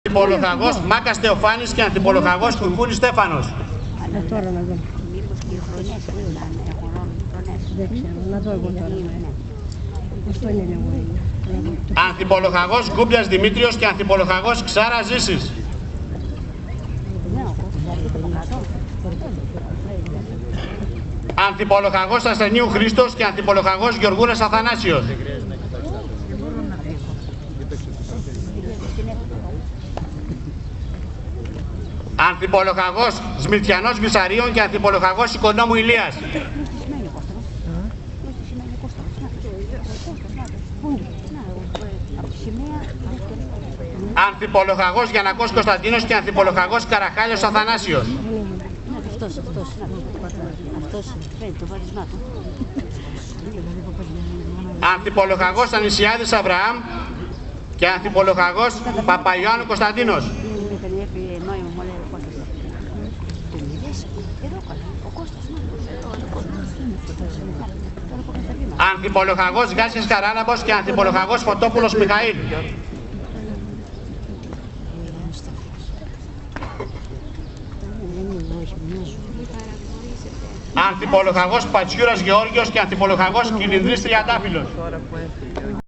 Ανθιπολοχαγός Μάκας Θεοφάνης και Ανθιπολοχαγός Κουρκούνης Στέφανος. Τώρα να δω. Δεν ξέρω, να δω εγώ τώρα. Αυτό είναι λίγο. Ανθιπολοχαγός Γκούμπιας Δημήτριος και Ανθιπολοχαγός Ξάρα Ζήσης. Ανθιπολοχαγός Ασθενείου Χρήστος και Ανθιπολοχαγός Γεωργούνας Αθανάσιος. Ανθιπολοχαγός Σμυρτιανός Βυσαρίων και Ανθιπολοχαγός Οικονόμου Ηλίας. Ανθιπολοχαγός Γιαννακός Κωνσταντίνος και Ανθιπολοχαγός Καραχάλιος Αθανάσιος. Ανθιπολοχαγός Ανησιάδης Αβραάμ και Ανθιπολοχαγός Παπαϊωάννου Κωνσταντίνος. Ανθιπολοχαγός Γάσης Καράλαμπος και Ανθιπολοχαγός Φωτόπουλος Μιχαήλ. Ανθιπολοχαγός Πατσιούρας Γεώργιος και Ανθιπολοχαγός Κυλινδρής Τριαντάφυλλος.